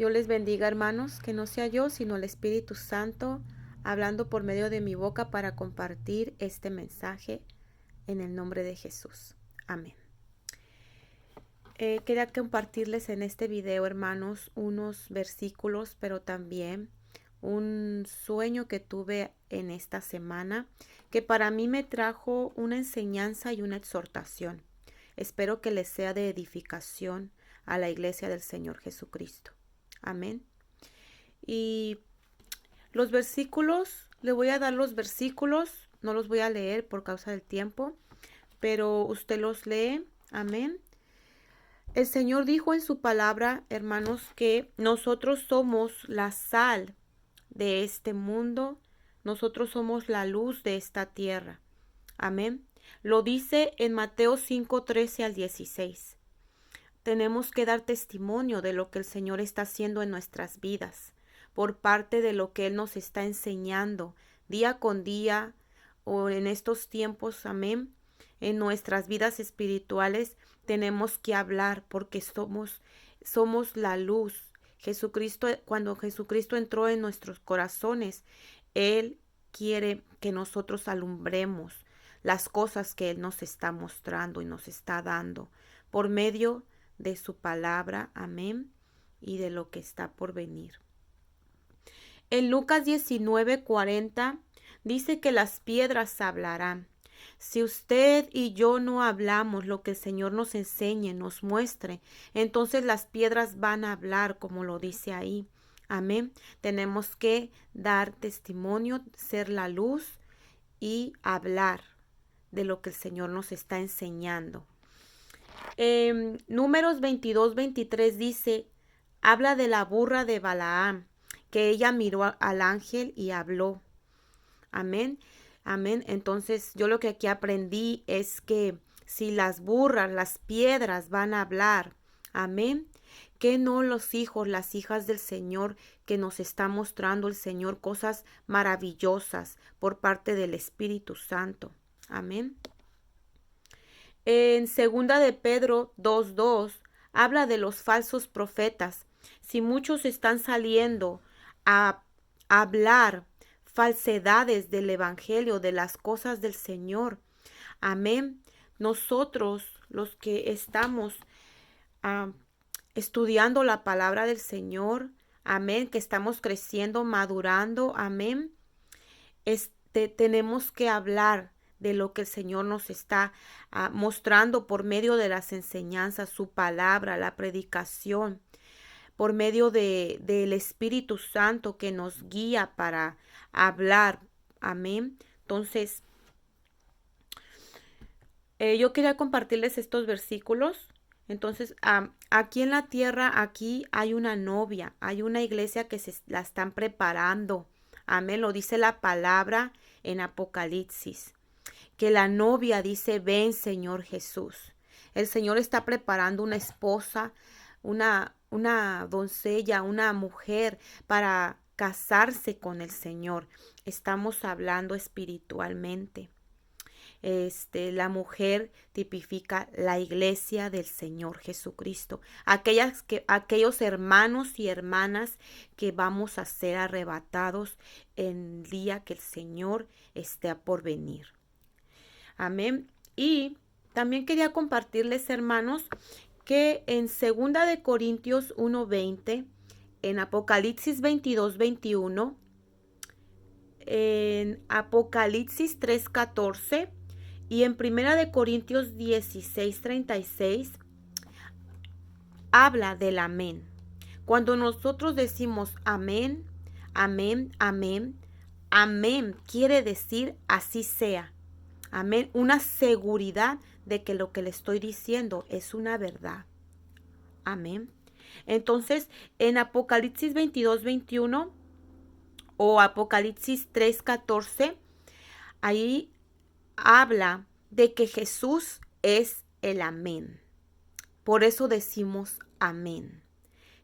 Dios les bendiga, hermanos, que no sea yo, sino el Espíritu Santo, hablando por medio de mi boca para compartir este mensaje en el nombre de Jesús. Amén. Quería compartirles en este video, hermanos, unos versículos, pero también un sueño que tuve en esta semana, que para mí me trajo una enseñanza y una exhortación. Espero que les sea de edificación a la iglesia del Señor Jesucristo. Amén. Y los versículos, le voy a dar los versículos, no los voy a leer por causa del tiempo, pero usted los lee. Amén. El Señor dijo en su palabra, hermanos, que nosotros somos la sal de este mundo, nosotros somos la luz de esta tierra. Amén. Lo dice en Mateo 5:13 al 16. Tenemos que dar testimonio de lo que el Señor está haciendo en nuestras vidas, por parte de lo que Él nos está enseñando día con día o en estos tiempos, amén. En nuestras vidas espirituales tenemos que hablar porque somos la luz. Jesucristo, cuando Jesucristo entró en nuestros corazones, Él quiere que nosotros alumbremos las cosas que Él nos está mostrando y nos está dando por medio de su palabra, amén, y de lo que está por venir. En Lucas 19:40 dice que las piedras hablarán. Si usted y yo no hablamos lo que el Señor nos enseñe, nos muestre, entonces las piedras van a hablar, como lo dice ahí. Amén. Tenemos que dar testimonio, ser la luz y hablar de lo que el Señor nos está enseñando. Números 22:23 dice, habla de la burra de Balaam, que ella miró al ángel y habló. Amén, amén. Entonces yo lo que aquí aprendí es que si las burras, las piedras van a hablar, amén, que no los hijos, las hijas del Señor, que nos está mostrando el Señor cosas maravillosas por parte del Espíritu Santo. Amén. En segunda de Pedro 2:2 habla de los falsos profetas. Si muchos están saliendo a hablar falsedades del evangelio, de las cosas del Señor, amén. Nosotros, los que estamos estudiando la palabra del Señor, amén, que estamos creciendo, madurando, amén, tenemos que hablar de lo que el Señor nos está mostrando por medio de las enseñanzas, su palabra, la predicación, por medio del Espíritu Santo que nos guía para hablar. Amén. Entonces, yo quería compartirles estos versículos. Entonces, aquí en la tierra, aquí hay una novia, hay una iglesia que se la están preparando. Amén. Lo dice la palabra en Apocalipsis, que la novia dice, ven Señor Jesús. El Señor está preparando una esposa, una doncella, una mujer para casarse con el Señor. Estamos hablando espiritualmente. La mujer tipifica la iglesia del Señor Jesucristo. Aquellos hermanos y hermanas que vamos a ser arrebatados en el día que el Señor esté por venir. Amén. Y también quería compartirles, hermanos, que en 2 Corintios 1:20, en Apocalipsis 22:21, en Apocalipsis 3:14 y en 1 Corintios 16:36 habla del amén. Cuando nosotros decimos amén, amén, amén, amén quiere decir así sea. Amén. Una seguridad de que lo que le estoy diciendo es una verdad. Amén. Entonces, en Apocalipsis 22:21 o Apocalipsis 3:14, ahí habla de que Jesús es el amén. Por eso decimos amén.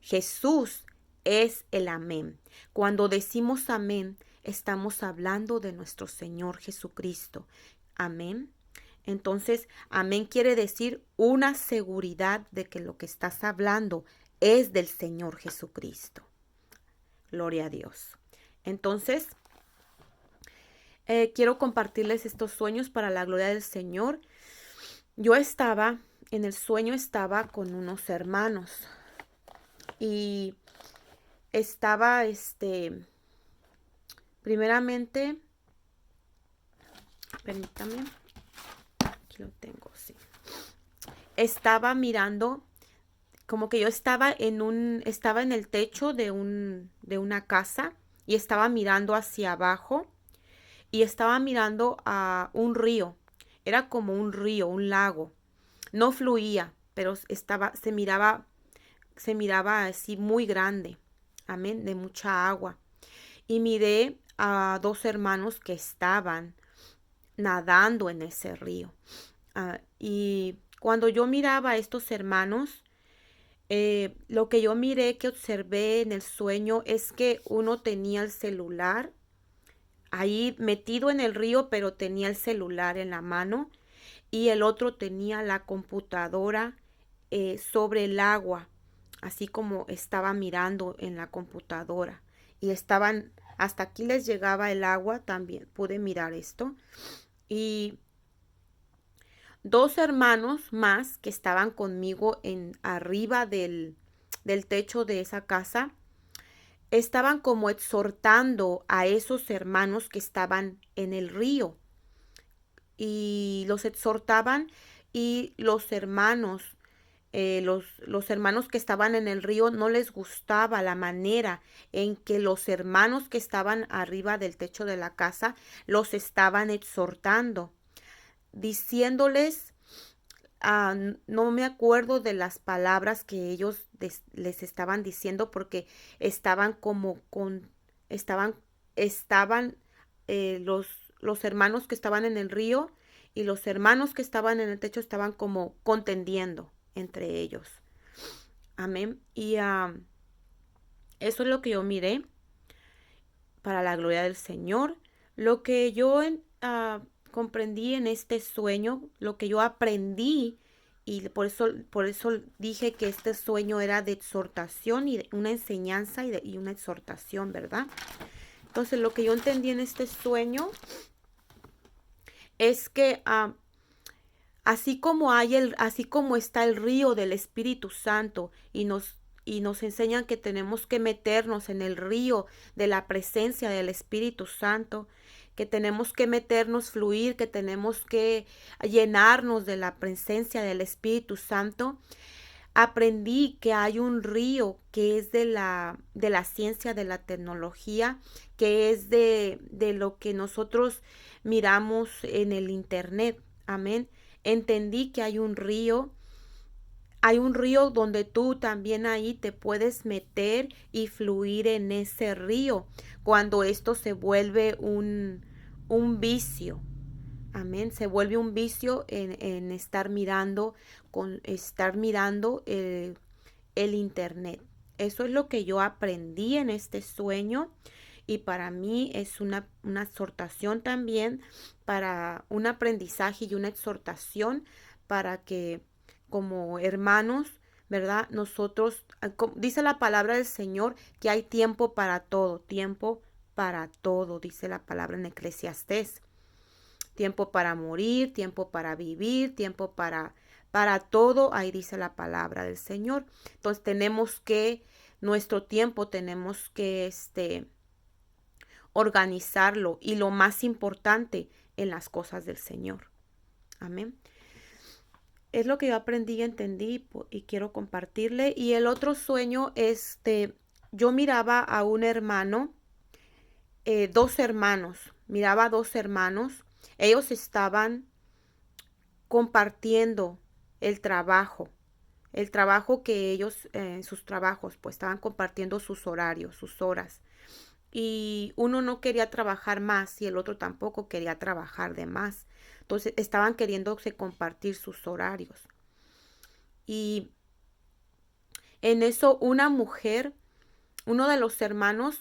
Jesús es el amén. Cuando decimos amén, estamos hablando de nuestro Señor Jesucristo. Amén. Entonces, amén quiere decir una seguridad de que lo que estás hablando es del Señor Jesucristo. Gloria a Dios. Entonces, quiero compartirles estos sueños para la gloria del Señor. En el sueño estaba con unos hermanos y estaba, primeramente, permítame, aquí lo tengo, sí. Estaba mirando, como que yo estaba en el techo de una casa y estaba mirando hacia abajo y estaba mirando a un río. Era como un río, un lago. No fluía, pero se miraba así muy grande. Amén, de mucha agua. Y miré a dos hermanos que estaban nadando en ese río. Y cuando yo miraba a estos hermanos, lo que yo miré, que observé en el sueño, es que uno tenía el celular ahí metido en el río, pero tenía el celular en la mano, y el otro tenía la computadora sobre el agua, así como estaba mirando en la computadora. Y estaban, hasta aquí les llegaba el agua, también pude mirar esto. Y dos hermanos más que estaban conmigo arriba del techo de esa casa, estaban como exhortando a esos hermanos que estaban en el río. Y los exhortaban, y los hermanos, los hermanos que estaban en el río, no les gustaba la manera en que los hermanos que estaban arriba del techo de la casa los estaban exhortando, diciéndoles, no me acuerdo de las palabras que ellos les estaban diciendo, porque estaban como estaban los hermanos que estaban en el río y los hermanos que estaban en el techo estaban como contendiendo entre ellos. Amén. Y eso es lo que yo miré para la gloria del Señor. Lo que yo comprendí en este sueño, lo que yo aprendí, y por eso dije que este sueño era de exhortación y de una enseñanza y una exhortación, ¿verdad? Entonces, lo que yo entendí en este sueño es que así como está el río del Espíritu Santo, y nos enseñan que tenemos que meternos en el río de la presencia del Espíritu Santo, que tenemos que meternos, fluir, que tenemos que llenarnos de la presencia del Espíritu Santo. Aprendí que hay un río que es de la ciencia, de la tecnología, que es de lo que nosotros miramos en el internet. Amén. Entendí que hay un río donde tú también ahí te puedes meter y fluir en ese río cuando esto se vuelve un vicio. Amén. Se vuelve un vicio en estar mirando, el internet. Eso es lo que yo aprendí en este sueño, y para mí es una exhortación también, para un aprendizaje y una exhortación para que como hermanos, ¿verdad? Nosotros, dice la palabra del Señor que hay tiempo para todo, dice la palabra en Eclesiastés. Tiempo para morir, tiempo para vivir, tiempo para todo, ahí dice la palabra del Señor. Entonces nuestro tiempo tenemos que organizarlo, y lo más importante, en las cosas del Señor. Amén. Es lo que yo aprendí y entendí, y quiero compartirle. Y el otro sueño, yo miraba a un hermano, miraba a dos hermanos. Ellos estaban compartiendo el trabajo que ellos, en sus trabajos, pues estaban compartiendo sus horarios, sus horas. Y uno no quería trabajar más y el otro tampoco quería trabajar de más. Entonces estaban queriéndose compartir sus horarios. Y en eso uno de los hermanos,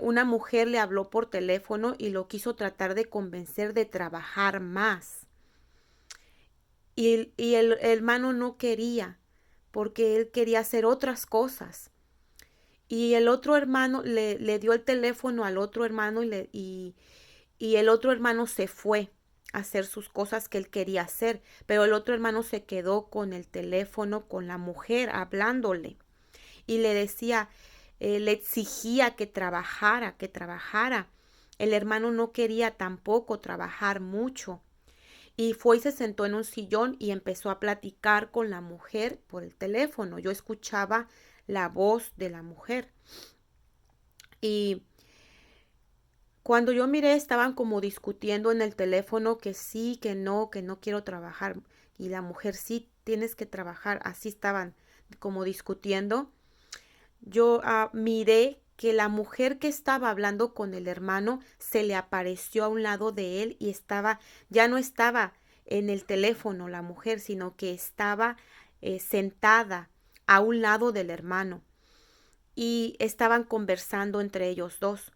una mujer le habló por teléfono y lo quiso tratar de convencer de trabajar más. Y el hermano no quería, porque él quería hacer otras cosas. Y el otro hermano le dio el teléfono al otro hermano y el otro hermano se fue a hacer sus cosas que él quería hacer, pero el otro hermano se quedó con el teléfono con la mujer hablándole y le decía, le exigía que trabajara, que trabajara. El hermano no quería tampoco trabajar mucho. Y fue y se sentó en un sillón y empezó a platicar con la mujer por el teléfono. Yo escuchaba la voz de la mujer. Y cuando yo miré, estaban como discutiendo en el teléfono que no quiero trabajar. Y la mujer, sí, tienes que trabajar. Así estaban como discutiendo. Yo miré que la mujer que estaba hablando con el hermano se le apareció a un lado de él y ya no estaba en el teléfono la mujer, sino que estaba sentada a un lado del hermano y estaban conversando entre ellos dos.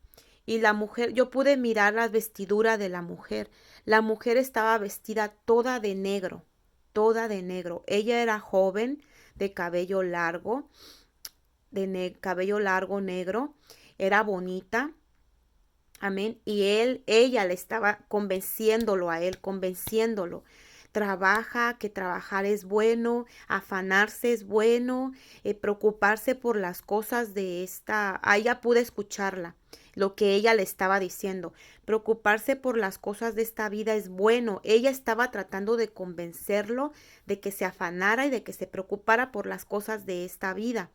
Y la mujer, yo pude mirar la vestidura de la mujer. La mujer estaba vestida toda de negro, toda de negro. Ella era joven, de cabello largo, cabello largo negro, era bonita, amén, y ella le estaba convenciéndolo a él, convenciéndolo. Trabaja, que trabajar es bueno, afanarse es bueno, preocuparse por las cosas de ella pude escucharla, lo que ella le estaba diciendo. Preocuparse por las cosas de esta vida es bueno. Ella estaba tratando de convencerlo de que se afanara y de que se preocupara por las cosas de esta vida.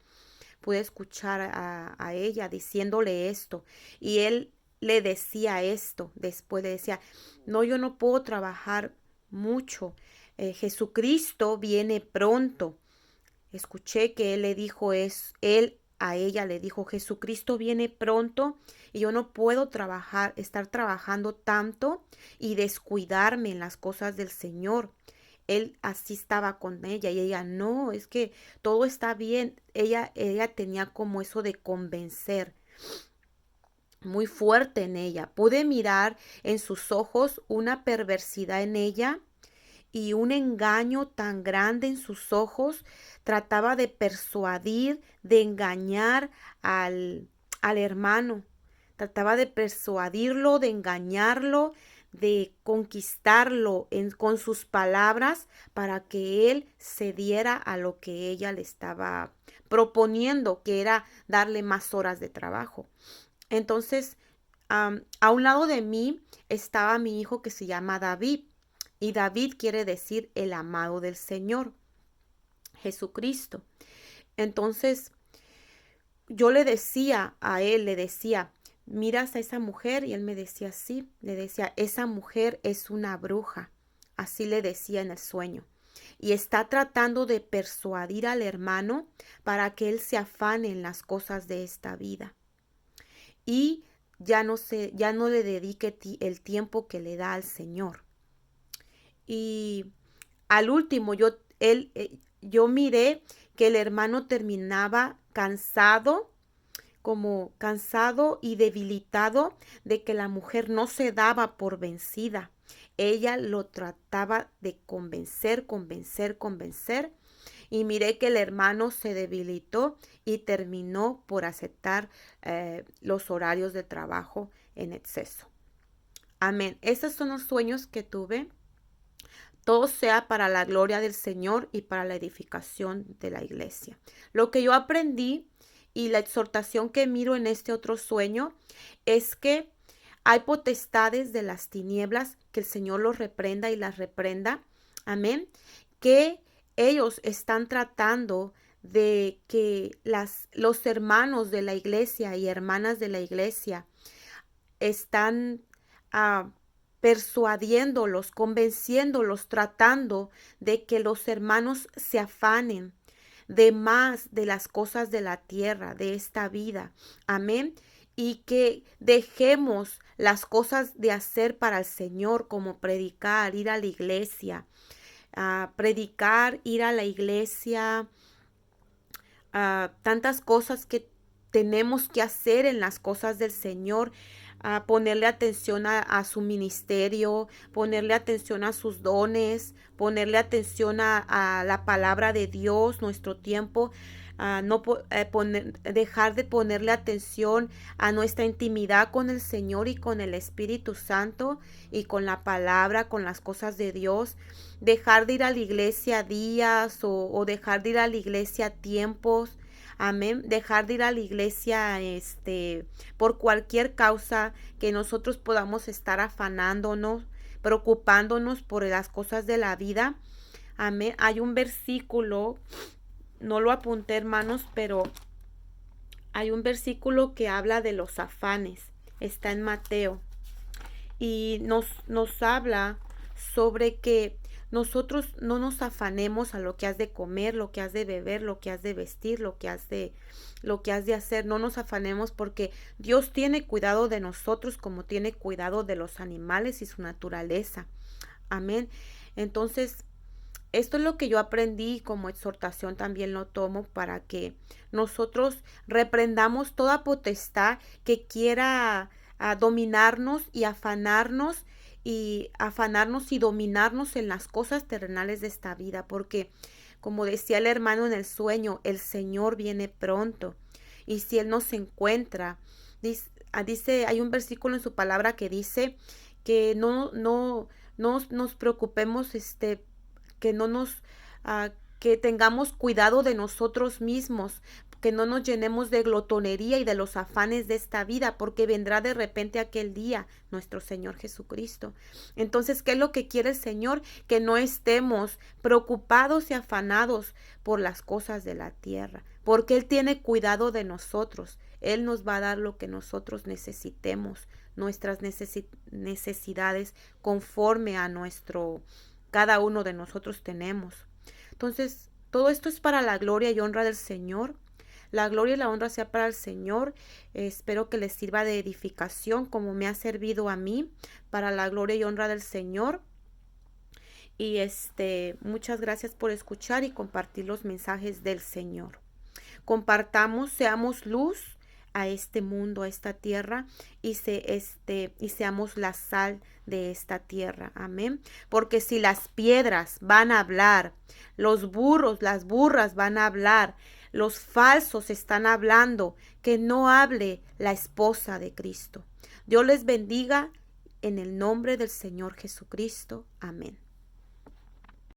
Pude escuchar a ella diciéndole esto y él le decía esto, después le decía, no, yo no puedo trabajar mucho, Jesucristo viene pronto. Escuché que él le dijo él a ella le dijo, Jesucristo viene pronto y yo no puedo estar trabajando tanto y descuidarme en las cosas del Señor. Él así estaba con ella y ella, no, es que todo está bien. Ella tenía como eso de convencer muy fuerte en ella. Pude mirar en sus ojos una perversidad en ella y un engaño tan grande en sus ojos. Trataba de persuadir, de engañar al hermano. Trataba de persuadirlo, de engañarlo, de conquistarlo con sus palabras para que él cediera a lo que ella le estaba proponiendo, que era darle más horas de trabajo. Entonces, a un lado de mí estaba mi hijo que se llama David. Y David quiere decir el amado del Señor, Jesucristo. Entonces, yo le decía a él, le decía, ¿miras a esa mujer? Y él me decía, sí. Le decía, esa mujer es una bruja. Así le decía en el sueño. Y está tratando de persuadir al hermano para que él se afane en las cosas de esta vida. Y ya no le dedique el tiempo que le da al Señor. Y al último yo miré que el hermano terminaba cansado, como cansado y debilitado de que la mujer no se daba por vencida. Ella lo trataba de convencer, y miré que el hermano se debilitó y terminó por aceptar los horarios de trabajo en exceso. Amén. Esos son los sueños que tuve. Todo sea para la gloria del Señor y para la edificación de la iglesia. Lo que yo aprendí y la exhortación que miro en este otro sueño es que hay potestades de las tinieblas, que el Señor los reprenda y las reprenda. Amén. Que ellos están tratando de que los hermanos de la iglesia y hermanas de la iglesia están persuadiéndolos, convenciéndolos, tratando de que los hermanos se afanen de más de las cosas de la tierra, de esta vida. Amén. Y que dejemos las cosas de hacer para el Señor, como predicar, ir a la iglesia, predicar, ir a la iglesia, tantas cosas que tenemos que hacer en las cosas del Señor. a ponerle atención a su ministerio, ponerle atención a sus dones, ponerle atención a la palabra de Dios, nuestro tiempo, no dejar de ponerle atención a nuestra intimidad con el Señor y con el Espíritu Santo y con la palabra, con las cosas de Dios, dejar de ir a la iglesia días o dejar de ir a la iglesia tiempos. Amén. Dejar de ir a la iglesia, por cualquier causa que nosotros podamos estar afanándonos, preocupándonos por las cosas de la vida. Amén. Hay un versículo, no lo apunté, hermanos, pero hay un versículo que habla de los afanes. Está en Mateo. Y nos habla sobre que nosotros no nos afanemos a lo que has de comer, lo que has de beber, lo que has de vestir, lo que has de hacer. No nos afanemos porque Dios tiene cuidado de nosotros como tiene cuidado de los animales y su naturaleza. Amén. Entonces, esto es lo que yo aprendí, como exhortación también lo tomo para que nosotros reprendamos toda potestad que quiera dominarnos y dominarnos en las cosas terrenales de esta vida, porque como decía el hermano en el sueño, el Señor viene pronto y si Él nos encuentra, dice, hay un versículo en su palabra que dice que no nos preocupemos, que no nos, que tengamos cuidado de nosotros mismos, que no nos llenemos de glotonería y de los afanes de esta vida, porque vendrá de repente aquel día, nuestro Señor Jesucristo. Entonces, ¿qué es lo que quiere el Señor? Que no estemos preocupados y afanados por las cosas de la tierra, porque Él tiene cuidado de nosotros. Él nos va a dar lo que nosotros necesitemos, nuestras necesidades conforme a cada uno de nosotros tenemos. Entonces, todo esto es para la gloria y honra del Señor. La gloria y la honra sea para el Señor. Espero que les sirva de edificación como me ha servido a mí, para la gloria y honra del Señor. Y muchas gracias por escuchar y compartir los mensajes del Señor. Compartamos, seamos luz a este mundo, a esta tierra, y seamos la sal de esta tierra. Amén. Porque si las piedras van a hablar, los burros, las burras van a hablar, los falsos están hablando, que no hable la esposa de Cristo. Dios les bendiga en el nombre del Señor Jesucristo. Amén.